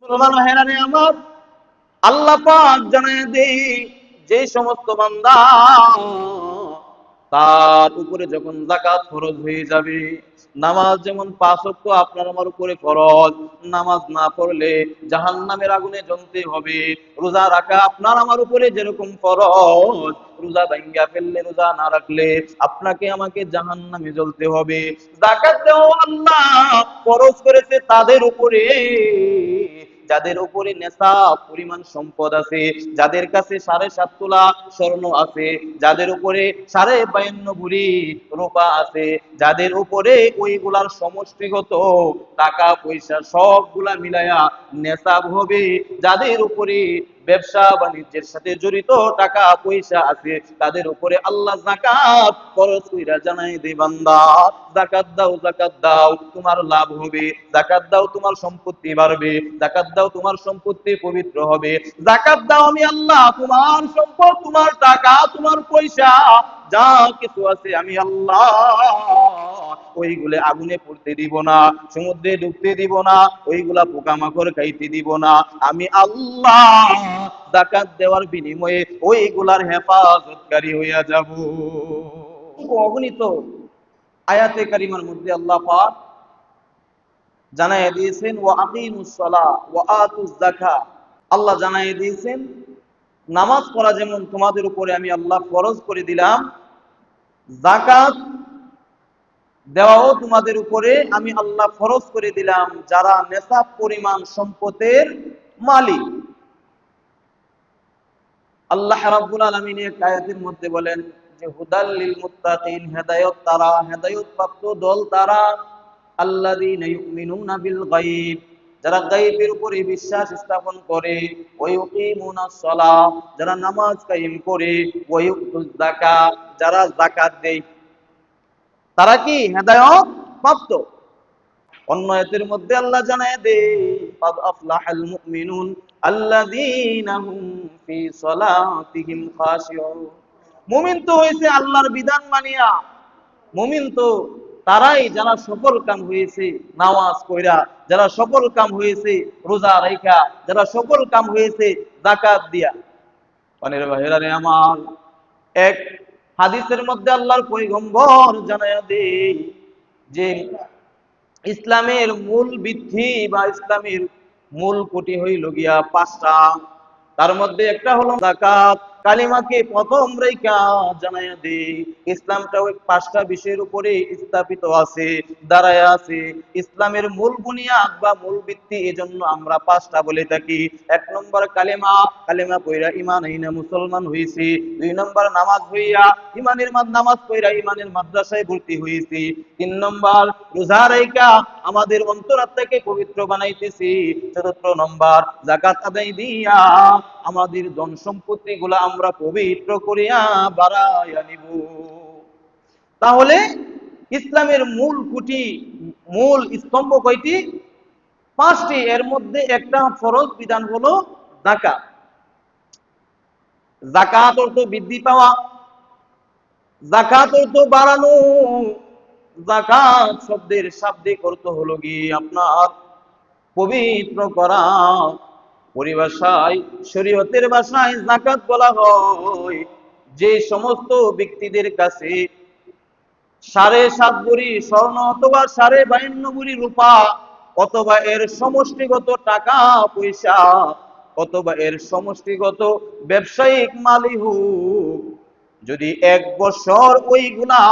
হেরানে আমার আল্লাহ পাক জানায় দেই, যে সমস্ত বান্দা তার উপরে যখন যাকাত ফরজ হয়ে যাবে, নামাজ যেমন 5 ওয়াক্ত আপনার আমার উপরে ফরজ, নামাজ না পড়লে জাহান্নামের আগুনে জ্বলতে হবে। রোজা রাখা আপনার আমার উপরে যেরকম ফরজ, রোজা ভাঙ্গা ফেললে, রোজা না রাখলে আপনাকে আমাকে জাহান্নামে জ্বলতে হবে। যাকাত দেওয়া আল্লাহ ফরজ করেছে তাদের উপরে যাদের উপরে নেশাব পরিমাণ সম্পদ আছে, যাদের কাছে 7.5 তোলা স্বর্ণ আছে, যাদের উপরে 52 ভরি রূপা আছে, যাদের উপরে ওইগুলার সমষ্টিগত টাকা পয়সা সবগুলা মিলায়া নেশাব হবে, যাদের উপরে ব্যবসা বাণিজ্যের সাথে জড়িত টাকা পয়সা আছে, তাদের উপরে আল্লাহ যাকাত ফরজ কইরা জানাই দে, বান্দা যাকাত দাও, যাকাত দাও, তোমার লাভ হবে। যাকাত দাও, তোমার সম্পত্তি বাড়বে। যাকাত দাও, তোমার সম্পত্তি পবিত্র হবে। যাকাত দাও, আমি আল্লাহ তোমার সম্পদ, তোমার টাকা, তোমার পয়সা যা কিছু আছে আমি আল্লাহ ওইগুলো আগুনে পড়তে দিব না, সমুদ্রে ডুবতে দিব না, ওইগুলা পোকামাকড় খাইতে দিব না। আমি আল্লাহ যাকাত দেওয়ার বিনিময়ে ওইগুলার হেফাজতকারী হইয়া যাব। অগণিত আয়াতে কারিমার মধ্যে আল্লাহ পাক জানাইয়া দিয়েছেন ওয়া আকিমুস সালাহ ওয়া আতুজ যাকাত। আল্লাহ জানাইয়া দিয়েছেন নামাজ পড়া যেমন তোমাদের উপরে আমি আল্লাহ ফরজ করে দিলাম, যাকাত দেওয়াও তোমাদের উপরে আমি আল্লাহ ফরজ করে দিলাম যারা নেশাব পরিমাণ সম্পদের মালিক। আল্লাহ রাব্বুল আলামিন এক আয়াতের মধ্যে বলেন যে হুদাল লিল মুত্তাকিন, হেদায়েত তারা, হেদায়েত প্রাপ্ত দল তারা, আল্লাযীনা ইউমিনুনা বিল গায়ব, যারা গায়বের উপরে বিশ্বাস স্থাপন করে, ওয়া ইউকিমুনাস সালাহ, যারা নামাজ কায়েম করে, ওয়া ইউতুজ যাকাত, যারা যাকাত দেয়, তারা কি হেদায়েত প্রাপ্ত। অন্য আয়াতের মধ্যে আল্লাহ জানায় দেয় কাদ আফলাহাল মুমিনুন আল্লাযীনা হুম ফি সালাতিহিম খাশিউন। মুমিন তো হইছে আল্লাহর বিধান মানিয়া, মুমিন তো তারাই যারা সফল কাম হয়েছে নামাজ পড়া, যারা সফল কাম হয়েছে রোজা রাখা, যারা সফল কাম হয়েছে যাকাত দিয়া। পানির ভাইরা রে আমার, এক হাদিসের মধ্যে আল্লাহর পয়গম্বর জানায়া দেয় যে ইসলামের মূল ভিত্তি বা ইসলামের মূল খুঁটি হইল গিয়া 5টা। তার মধ্যে একটা হলো যাকাত। কালিমাকে প্রথম রেখা জানাইয়া দেই ইসলামটা ওই 5টা বিষয়ের উপরে স্থাপিত আছে, দাঁড়ায় আছে। ইসলামের মূল বুনিয়াদ বা মূল ভিত্তি, এজন্য আমরা 5টা বলে থাকি। 1 নম্বর কালেমা, কালেমা পয়রা ঈমান আইনা মুসলমান হইছি। 2 নম্বর নামাজ হইয়া ঈমানের নামাজ পয়রা ঈমানের মাদ্রাসায় ভর্তি হইছি। 3 নম্বর রোজা রাইখা আমাদের অন্তরাত্মাকে পবিত্র বানাইতেছি। 4 নম্বর যাকাত আদায় দিয়া আমাদের ধন সম্পত্তি গুলা আমরা পবিত্র করিয়া বাড়াইয়া নিব। তাহলে ইসলামের মূল খুঁটি, মূল স্তম্ভ কয়টি? 5টি। এর মধ্যে একটা ফরজ বিধান হলো যাকাত। যাকাত অর্থ বৃদ্ধি পাওয়া, যাকাত অর্থ বাড়ানো, যাকাত শব্দের শাব্দিক অর্থ হলো কি আপনার পবিত্র করা। পরিভাষায়, শরীয়তের ভাষায় যাকাত বলা হয় যে সমস্ত ব্যক্তিদের কাছে 7.5 ভরি স্বর্ণ অথবা 52 ভরি রূপা অথবা এর সমষ্টিগত টাকা পয়সা অথবা এর সমষ্টিগত ব্যবসায়িক মালই হোক, যদি 1 বছর ওইগুলা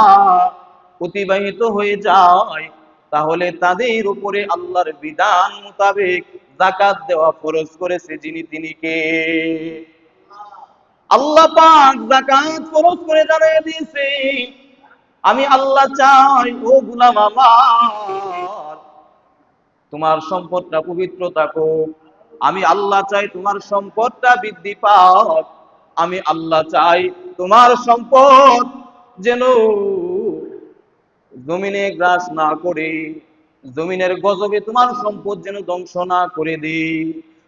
অতিবাহিত হয়ে যায়, তাহলে তাদের উপরে আল্লাহর বিধান মোতাবেক যাকাত দেওয়া ফরজ করেছে। যিনি তিনি কে? আল্লাহ পাক যাকাত ফরজ করে জানিয়ে দিয়েছে আমি আল্লাহ চাই ও গোলাম আমার তোমার সম্পদটা পবিত্র থাকুক। আমি আল্লাহ চাই তোমার সম্পদটা বৃদ্ধি পাক। আমি আল্লাহ চাই তোমার সম্পদ যেন জমিনে গ্রাস না করে, জমিনের গজবে তোমার সম্পদ যেন ধ্বংস না করে দেই,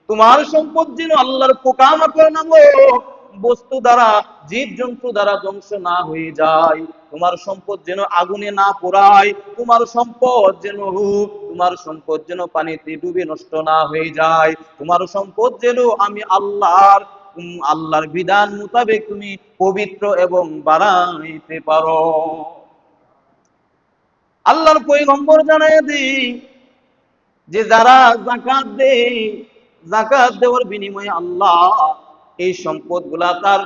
তোমার সম্পদ যেন আল্লাহর পোকামাকড় নামক বস্তু দ্বারা, জীব জন্তু দ্বারা ধ্বংস না হয়ে যায়, তোমার সম্পদ যেন আগুনে না পোড়ায়, তোমার সম্পদ যেন পানিতে ডুবে নষ্ট না হয়ে যায়, তোমার সম্পদ যেন আমি আল্লাহর বিধান মোতাবেক তুমি পবিত্র এবং বাড়াইতে পারো। আল্লাহর পয়গম্বর জানায় দেই যে যারা যাকাত দেয়, যাকাত দেওয়ার বিনিময়ে আল্লাহ এই সম্পদগুলা তার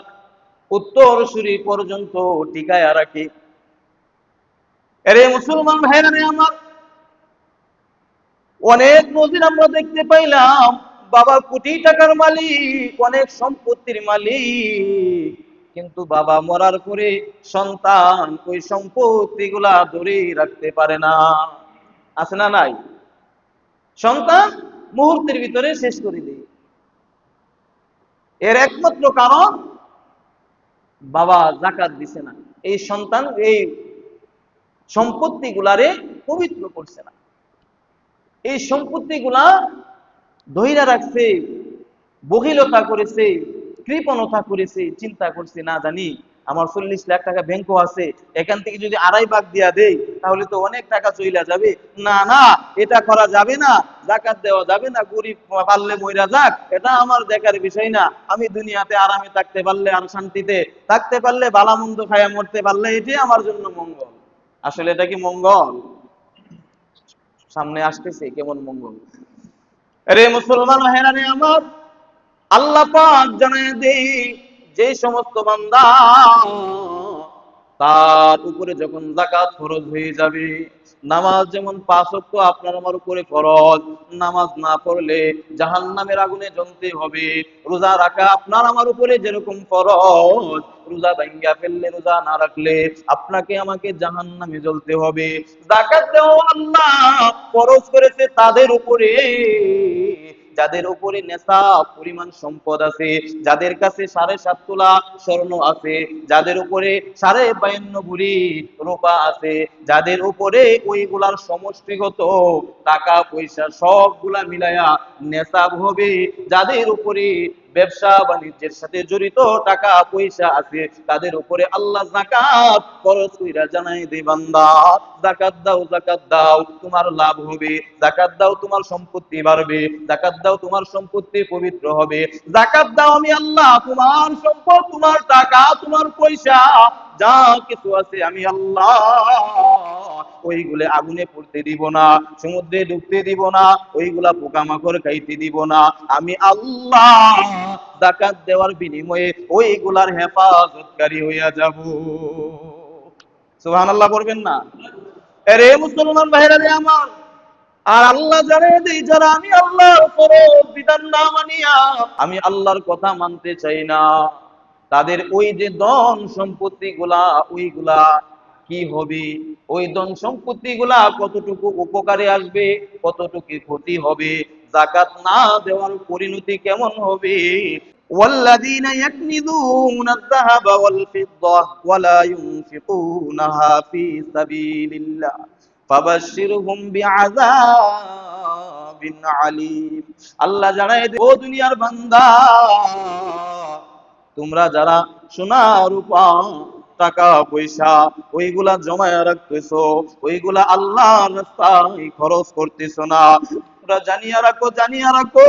উত্তরসূরি পর্যন্ত টিকায়া রাখে। এরে মুসলমান ভাইরা আমার, অনেক নজির আমরা দেখতে পাইলাম, বাবা কোটি টাকার মালিক, অনেক সম্পত্তির মালিক, কিন্তু বাবা মরার পরে সন্তান ওই সম্পত্তিগুলা ধরে রাখতে পারে না। আছে না নাই? সন্তান মুহূর্তের ভিতরে শেষ করে দেয়। এর একমাত্র কারণ বাবা যাকাত দিছে না, এই সন্তান এই সম্পত্তিগুলারে পবিত্র করছে না, এই সম্পত্তিগুলা ধইরা রাখছে, বহিলতা করেছে, কৃপণতা করেছে, চিন্তা করছে না জানি আমার 40 লাখ টাকা ব্যাংকও আছে, এখান থেকে যদি 2.5 ভাগ দিয়া দেই তাহলে তো অনেক টাকা চইলা যাবে, না না এটা করা যাবে না, যাকাত দেওয়া যাবে না, গরিব পারলে মইরা যাক, এটা আমার দেখার বিষয় না, আমি দুনিয়াতে আরামে থাকতে পারলে আর শান্তিতে থাকতে পারলে, ভালো মন্দ খায়া মরতে পারলে এটাই আমার জন্য মঙ্গল। আসলে এটা কি মঙ্গল? সামনে আসতেছে কেমন মঙ্গল। আরে মুসলমান ভাইরা আমার, আল্লাহ পাক জানায় দেই যে সমস্ত বান্দা তার উপরে যখন যাকাত ফরজ হয়ে যাবে, নামাজ যেমন 5 ওয়াক্ত আপনার আমার উপরে ফরজ, নামাজ না পড়লে জাহান্নামের আগুনে জ্বলতে হবে, রোজা রাখা আপনার আমার উপরে যেরকম ফরজ, রোজা ভাঙ্গা ফেললে, রোজা না রাখলে আপনাকে আমাকে জাহান্নামে জ্বলতে হবে। যাকাত দেওয়া আল্লাহ ফরজ করেছে তাদের উপরে যাদের উপরে নেশাব পরিমাণ সম্পদ আছে, যাদের কাছে 7.5 তোলা স্বর্ণ আছে, যাদের উপরে 52.5 ভরি রূপা আছে, যাদের উপরে ওইগুলার সমষ্টিগত টাকা পয়সা সবগুলা মিলায়া নেশাব হবে, যাদের উপরে ব্যবসা বাণিজ্যের সাথে জড়িত টাকা পয়সা আছে, তাদের উপরে আল্লাহ যাকাত ফরজ কইরা জানাই দে, বান্দা যাকাত দাও, যাকাত দাও, তোমার লাভ হবে, যাকাত দাও তোমার সম্পত্তি বাড়বে, যাকাত দাও তোমার সম্পত্তি পবিত্র হবে, যাকাত দাও আমি আল্লাহ তোমার সম্পদ, তোমার টাকা, তোমার পয়সা যা কিছু আছে আমি আল্লাহ ওইগুলো আগুনে পড়তে দিব না, সমুদ্রে ডুবতে দিব না, ওইগুলা পোকামাকড় খাইতে দিব না, আমি আল্লাহ যাকাত দেওয়ার বিনিময়ে ওইগুলার হেফাজতকারী হইয়া যাব। সুবহানাল্লাহ করবেন না? আরে মুসলমান ভাইরা আমার, আর আল্লাহ জানে দেই যারা আমি আল্লাহর ফরজ বিধান না মানিয়া আমি আল্লাহর কথা মানতে চাই না, তাদের ওই যে ধন সম্পত্তি গুলা, ওইগুলা কি হবে, ওই ধন সম্পত্তি গুলা কতটুকু উপকারে আসবে, কতটুকু ক্ষতি হবে, যাকাত না দেওয়ার পরিণতি কেমন হবে। والذين يكنزون الذهب والفضة ولا ينفقونها في سبيل الله فبشرهم بعذاب عليم। আল্লাহ জানায় ও দুনিয়ার বান্দা, তোমরা যারা সোনা রূপা টাকা পয়সা ওইগুলা জমায়া রাখতেছো, ওইগুলা আল্লাহর রাস্তায় খরচ করতেছো না, তোমরা জানিয়া রাখো, জানিয়া রাখো,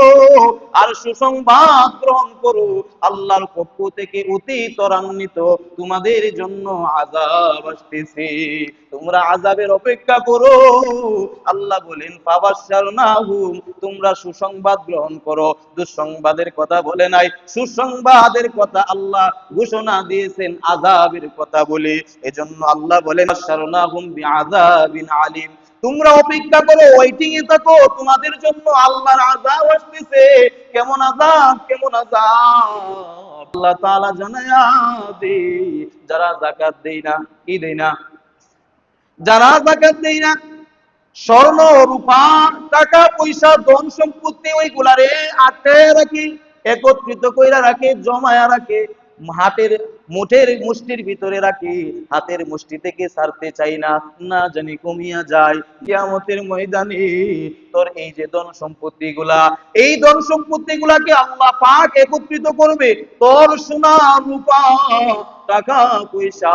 আর সুসংবাদ গ্রহণ করো, আল্লাহর পক্ষ থেকে অতি ত্বরান্বিত তোমাদের জন্য আযাব আসতেছে, তোমরা আযাবের অপেক্ষা করো। আল্লাহ বলেন ফাবাশশারনাহুম, তোমরা সুসংবাদ গ্রহণ করো, দুঃসংবাদের কথা বলে নাই, সুসংবাদের কথা আল্লাহ ঘোষণা দিয়েছেন আযাবের কথা বলে। এজন্য আল্লাহ বলেন ফাবাশশারনাহুম বিআযাবিন আলিম, তোমরা অপেক্ষা করো, ওয়েটিং এ থাকো, তোমাদের জন্য আল্লাহর আযাব আসতেছে। কেমন আযাব, কেমন আযাব আল্লাহ তাআলা জানায়া দে, যারা যাকাত দেয় না, কি দেয় না, যারা যাকাত দেয় না, স্বর্ণ রূপা টাকা পয়সা ধন সম্পত্তি ওইগুলারে আটকে রাখে, একত্রিত কইরা রাখে, জমায়া রাখে, হাতের মুঠের মুষ্টির ভিতরে রাখি, হাতের মুষ্টি থেকে ছাড়তে চাই না, না জানি কমিয়া যায়। কিয়ামতের ময়দানে তোর এই যে ধন সম্পত্তি গুলা, এই ধন সম্পত্তি গুলাকে আল্লাহ পাক একত্রিত করবে। তোর সোনা রূপা টাকা পয়সা,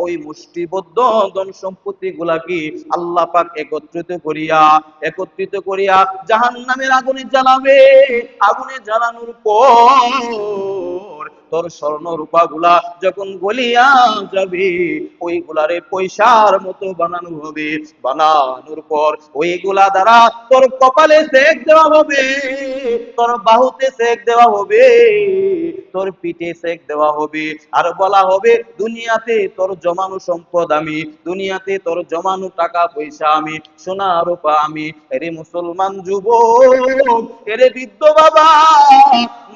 ওই মুষ্টিবদ্ধ ধন সম্পত্তি গুলাকে আল্লাহ পাক একত্রিত করিয়া জাহান্নামের আগুনে জ্বালাবে। আগুনে জ্বালানোর পর তোর স্বর্ণ রূপা গুলা যখন গলিয়া যাবে, ওইগুলারে পয়সার মতো বানানো হবে। বানানোর পর ওইগুলা দ্বারা তোর কপালে সেক দেওয়া হবে, তোর বাহুতে সেক দেওয়া হবে, তোর পিঠে সেক দেওয়া হবে। আর বলা হবে দুনিয়াতে তোর জমানো সম্পদ আমি, দুনিয়াতে তোর জমানো টাকা পয়সা আমি, সোনা রূপা আমি। এরে মুসলমান যুবক, এরে বৃদ্ধ বাবা,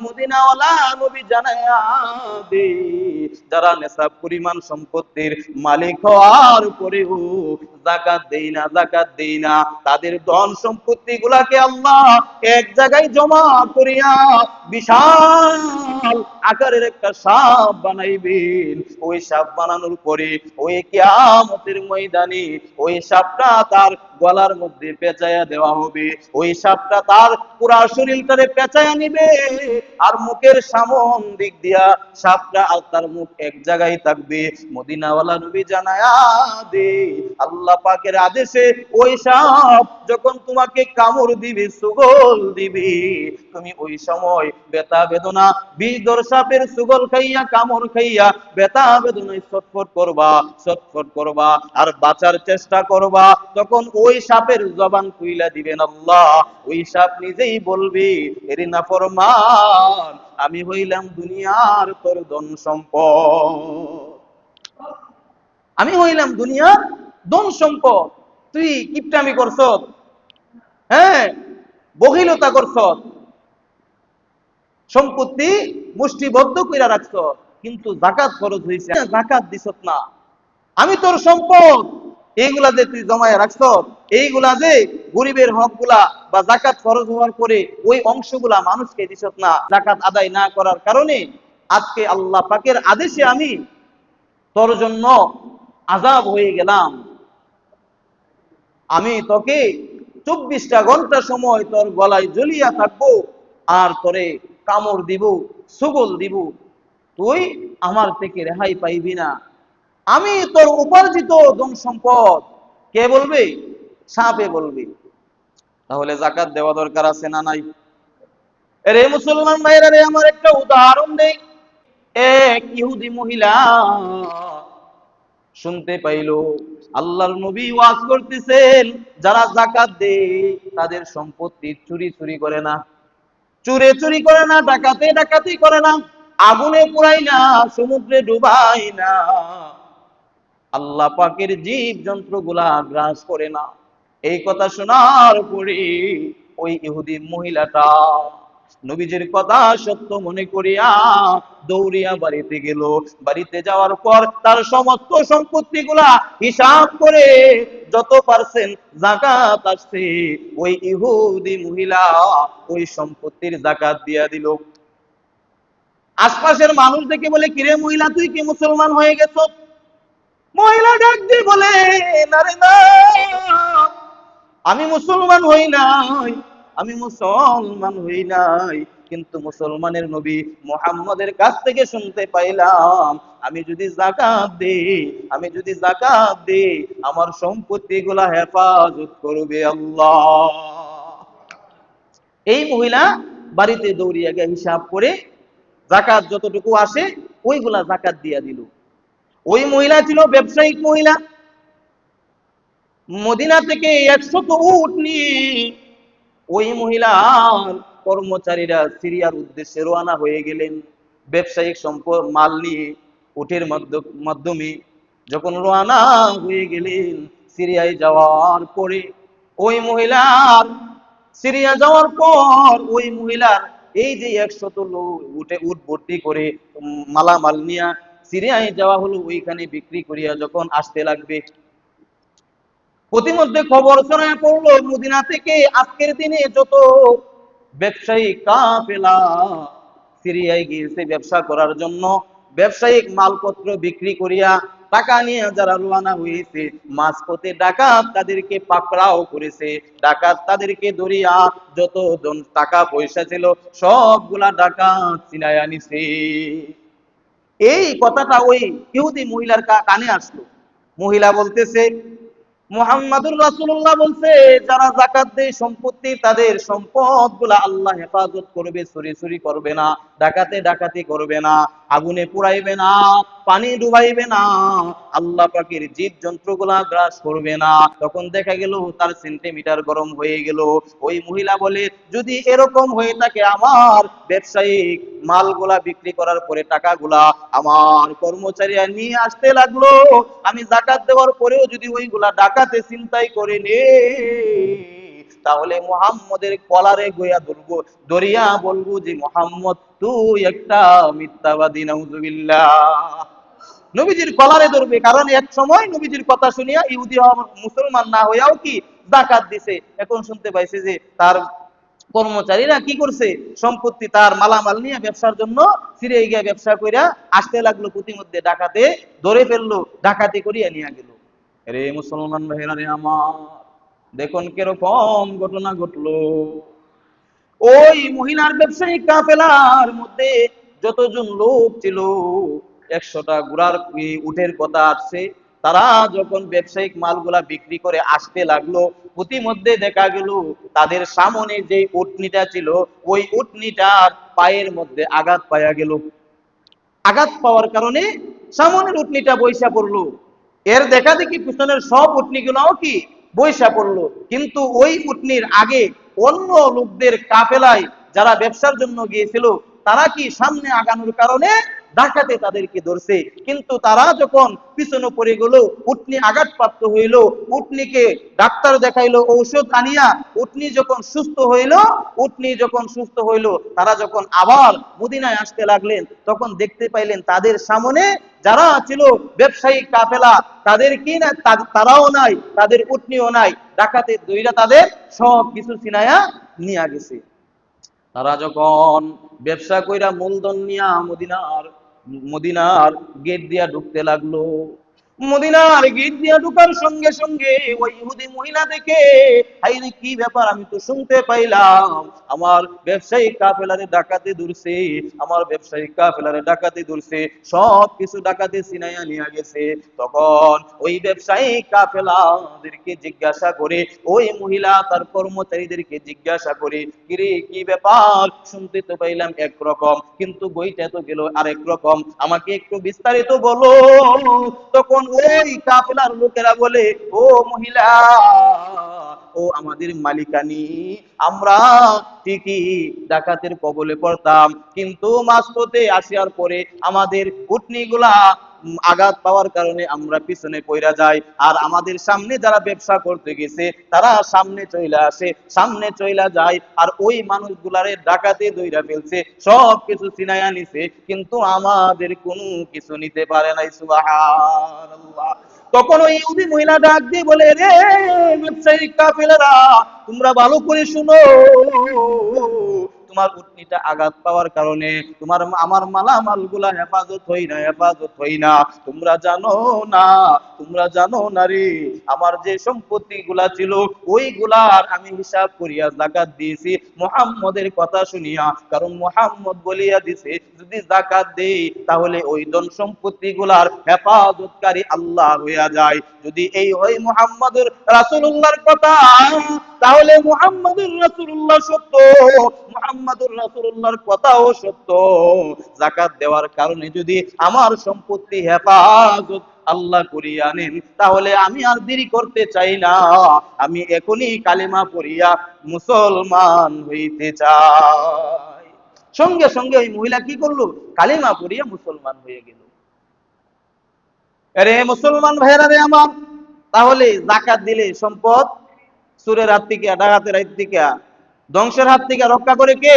মদিনাওয়ালা নবী জানায়া দে, যারা নেশাব পরিমাণ সম্পত্তির মালিক হওয়ার পরেও যাকাত দেই না, তাদের ধন সম্পত্তি গুলাকে আল্লাহ এক জায়গায় জমা করিয়া বিশাল আকারের একটা সাপ বানাইবেন। ওই সাপ বানানোর পরে ওই কিয়ামতের ময়দানে ওই সাপটা তার গলার মধ্যে পেঁচাইয়া দেওয়া হবে। ওই সাপটা তার পুরা শরীরটারে পেঁচাইয়া নিবে, আর মুখের সামন দিক দিয়া সাপটা আর তার মুখ এক জায়গায় থাকবে। মদিনাওয়ালা নবী জানায়া দে, আল্লাহ পাকের আদেশে ওই সাপ যখন তোমাকে কামড় দিবে, সুগল দিবে, তুমি ওই সময় ব্যথা বেদনা, বিষধর সাপের সুগল খাইয়া, কামড় খাইয়া ব্যথা বেদনায় ছটফট করবা আর বাঁচার চেষ্টা করবা। তখন ওই সাপের জবান খুইলা দিবেন আল্লাহ। ওই সাপ নিজেই বলবে, এরে নাফরমান, আমি হইলাম দুনিয়ার তোর ধন সম্পদ, আমি হইলাম দুনিয়ার ধন সম্পদ। তুই কিপটামি করছ, হ্যাঁ, বহিলতা করছ, সম্পত্তি মুষ্টিবদ্ধ কইরা রাখছ, কিন্তু যাকাত ফরজ হইছে, যাকাত দিছত না। আমি তোর সম্পদ, এইগুলা যে তুই জমায় রাখছ, এইগুলা যে গরিবের হক গুলা বা যাকাত ফরজ হওয়ার পরে ওই অংশগুলা মানুষকে দিছত না, যাকাত আদায় না করার কারণে আজকে আল্লাহ পাকের আদেশে আমি তোর জন্য আযাব হয়ে গেলাম। আমি তোকে 24টা ঘন্টা সময় তোর গলায় জ্বলিয়া থাকবো, আর তোরে কামড় দিব, সুগল দিব, তুই আমার থেকে রেহাই পাইবি না। আমি তোর উপার্জিত ধন সম্পদ, কে বলবে? সাপে বলবে। তাহলে যাকাত দেওয়া দরকার আছে না নাই? রে মুসলমান ভাইরা রে, আমার একটা উদাহরণ দেই। এক ইহুদি মহিলা শুনতে পাইলো আল্লাহর নবী ওয়াজ করতেছেন, যারা যাকাত দেয় তাদের সম্পত্তি চুরি করে না, চুরি করে না, ডাকাতি করে না, আগুনে পুড়াই না, সমুদ্রে ডুবাই না, আল্লাহ পাকের জীব জন্তু গুলা গ্রাস করে না। এই কথা শোনার পরে ওই ইহুদি মহিলাটা নবীজির কথা সত্য মনে করিয়া দৌড়িয়া বাড়িতে গেল। বাড়িতে যাওয়ার পর তার সমস্ত সম্পত্তি গুলা হিসাব করে যত পার্সেন্ট যাকাত আসছে, ওই ইহুদি মহিলা ওই সম্পত্তির যাকাত দিয়া দিল। আশপাশের মানুষ দেখে বলে, কিরে মহিলা, তুই কি মুসলমান হয়ে গেছ? মহিলা ডাক দিয়ে বলে, না রে না, আমি মুসলমান হই নাই, কিন্তু মুসলমানের নবী মুহাম্মদের কাছ থেকে শুনতে পাইলাম, আমি যদি যাকাত দেই আমার সম্পত্তি গুলা হেফাজত করবে আল্লাহ। এই মহিলা বাড়িতে দৌড়িয়া গিয়ে হিসাব করে যাকাত যতটুকু আসে ওইগুলা যাকাত দিয়া দিল। ওই মহিলা ছিল ব্যবসায়িক মহিলা। মদিনা থেকে 100 উট নিয়ে ওই মহিলার কর্মচারীরা সিরিয়ার উদ্দেশ্যে রওনা হয়ে গেলেন। ব্যবসায়িক সম্পদ মাল নিয়ে উটের মাধ্যমে যখন রওনা হয়ে গেলেন, সিরিয়ায় যাওয়ার পরে ওই মহিলার সিরিয়া যাওয়ার পর ওই মহিলার এই যে 100 লোক উট ভর্তি করে মালামাল নিয়ে সিরিয়ায় যাওয়া হলো, ওইখানে বিক্রি করিয়া যখন আসতে লাগবে, প্রতিমধ্যে খবর ছড়ায় পড়লো মদিনা থেকে আজকের দিনে যত ব্যবসায়ী কাফেলা সিরিয়ায় গিয়েছে ব্যবসা করার জন্য, ব্যবসায়িক মালপত্র বিক্রি করিয়া টাকা নিয়ে যারা রওনা হয়েছে, মাঝপথে ডাকাত তাদেরকে পাকড়াও করেছে। ডাকাত তাদেরকে ধরিয়া যত টাকা পয়সা ছিল সবগুলা ডাকাত ছিনাইয়া নিছে। এই কথাটা ওই ইহুদি মহিলার কানে আসলো। মহিলা বলতেছে, মুহাম্মাদুর রাসূলুল্লাহ বলছে, যারা যাকাত দেয় সম্পত্তি, তাদের সম্পদ গুলা আল্লাহ হেফাজত করবে, চুরি চুরি করবে না, ডাকাতি করবে না, আগুনে পুড়াইবে না, পানি ডুবাইবে না, আল্লাহ পাকের জীব জন্তুগুলা গ্রাস করবে না। তখন দেখা গেল তার সেন্টিমিটার গরম হয়ে গেল। ওই মহিলা বলে, যদি এরকম হয়ে থাকে, আমার ব্যবসায়িক মালগুলা বিক্রি করার পরে টাকাগুলা আমার কর্মচারীরা নিয়ে আসতে লাগলো, আমি যাকাত দেওয়ার পরেও যদি ওইগুলা ডাকাতে চিন্তাই করে নে, তাহলে মুহাম্মদের কলারে গইয়া ধরবো, দরিয়া বলবো যে মুহাম্মদ তুই একটা মিথ্যাবাদী, নাউযুবিল্লাহ। নবীজির কলারে ধরবে, কারণ এক সময় নবীজির কথা শুনিয়া ইহুদি মুসলমান না হইয়াও কি যাকাত দিছে। এখন শুনতে পাইছে যে তার কর্মচারীরা কি করছে, সম্পত্তি তার মালামাল নিয়ে ব্যবসার জন্য ফিরে গিয়ে ব্যবসা কইরা আসতে লাগলো, প্রতিমধ্যে ডাকাতে ধরে ফেললো, ডাকাতি করিয়া নিয়ে গেল। রে মুসলমান ভাইরা রে আমার, দেখুন কিরকম ঘটনা ঘটলো। ওই মহিলার ব্যবসায়িক কাফেলার মধ্যে যতজন লোক ছিল, 100টা ঘোড়ার উটের কথা আসছে। তারা যখন ব্যবসায়িক মালগুলা বিক্রি করে আসতে লাগলো, প্রতিমধ্যে দেখা গেল তাদের সামনে যে উটনিটা ছিল, ওই উটনিটার পায়ের মধ্যে আঘাত পাওয়া গেল। আঘাত পাওয়ার কারণে সামনের উটনিটা বইসা পড়লো। এর দেখা দেখি পিছনের সব উটনিগুলাও কি বইসা পড়লো। কিন্তু ওই উটনির আগে অন্য লোকদের কাফেলায় যারা ব্যবসার জন্য গিয়েছিল, তারা কি সামনে আগানোর কারণে ডাকাতে তাদেরকে ধরছে। কিন্তু তারা যখন পিছনে পড়ে গেল, উটনি আঘাতপ্রাপ্ত হইল, উটনিকে ডাক্তার দেখাইলো, ঔষধ আনিয়া উটনি যখন সুস্থ হইল, তারা যখন আবার মদিনায় আসতে লাগলেন, তখন দেখতে পাইলেন তাদের সামনে যারা ছিল ব্যবসায়িক কাফেলা, তাদের কি না, তারাও নাই, তাদের উটনিও নাই, ডাকাতে দইরা তাদের সব কিছু ছিনাইয়া নিয়ে গেছে। তারা যখন ব্যবসা কইরা মূলধন নিয়া মদিনার গেট দিয়া ঢুকতে লাগলো, মদিনার গেট দিয়া ঢুকার সঙ্গে সঙ্গে ওই ইহুদি মহিলা দেখে, হাই রে কি ব্যাপার, আমি তো শুনতে পাইলাম আমার ব্যবসায়িক কাফেলারে ডাকাতে ধরছে, আমার ব্যবসায়িক কাফেলারে ডাকাতে ধরছে, সব কিছু ডাকাতে ছিনাইয়া নিয়ে গেছে। তখন ওই ব্যবসায়িক কাফেলাদেরকে জিজ্ঞাসা করে, ওই মহিলা তার কর্মচারীদেরকে জিজ্ঞাসা করে, কিরে কি ব্যাপার, শুনতে তো পাইলাম একরকম, কিন্তু বইটা তো গেল আরেক রকম, আমাকে একটু বিস্তারিত বলো। তখন ওই কাফেলার লোকেরা বলে, ও মহিলা, ও আমাদের মালিকানি, আমরা ঠিকই ডাকাতের কবলে পড়তাম, কিন্তু মাঝপথে আসিয়ার পরে আমাদের উটনিগুলা আঘাত পাওয়ার কারণে আমরা পিছনে পইরা যাই, আর আমাদের সামনে যারা ব্যবসা করতে গেছে তারা সামনে চইলা যায়, আর ওই মানুষগুলারে ডাকাতে ধইরা ফেলছে, সব কিছু ছিনাইয়া নিছে, কিন্তু আমাদের কোনো কিছু নিতে পারে নাই। সুবহানাল্লাহ। তখন ওই ইহুদি মহিলা ডাক দিয়ে বলে, রে ব্যবসায়িক কাফেলারা, তোমরা ভালো করে শুনো, তোমার উটনিটা আঘাত পাওয়ার কারণে আমার মালামালগুলা হেফাজত হই না। তোমরা জানো না রে, আমার যে সম্পত্তি গুলা ছিল ওইগুলার আমি হিসাব করিয়া যাকাত দিয়েছি মুহাম্মদের কথা শুনিয়া, কারণ মুহাম্মদ বলিয়া দিছে যদি যাকাত দেই তাহলে ওই ধন সম্পত্তি গুলার হেফাজতকারী আল্লাহ হইয়া যায়। যদি এই হয় মুহাম্মদুর রাসূলুল্লাহর কথা, তাহলে মুহাম্মদুর রাসূলুল্লাহ সত্য, মুহাম্মদুর রাসূলুল্লাহর কথাও সত্য। যাকাত দেওয়ার কারণে যদি আমার সম্পত্তি হেফাজত আল্লাহ করিয়া নেন, তাহলে আমি আর দেরি করতে চাই না, আমি এখনই কালেমা পড়িয়া মুসলমান হইতে চাই। সঙ্গে সঙ্গে ওই মহিলা কি করলো, কালেমা পড়িয়া মুসলমান হয়ে গেল। আরে মুসলমান ভাইরা রে আমার, তাহলে যাকাত দিলে সম্পদ চোরের হাত থেকে, ডাকাতের হাত থেকে, ধ্বংসের হাত থেকে রক্ষা করে কে?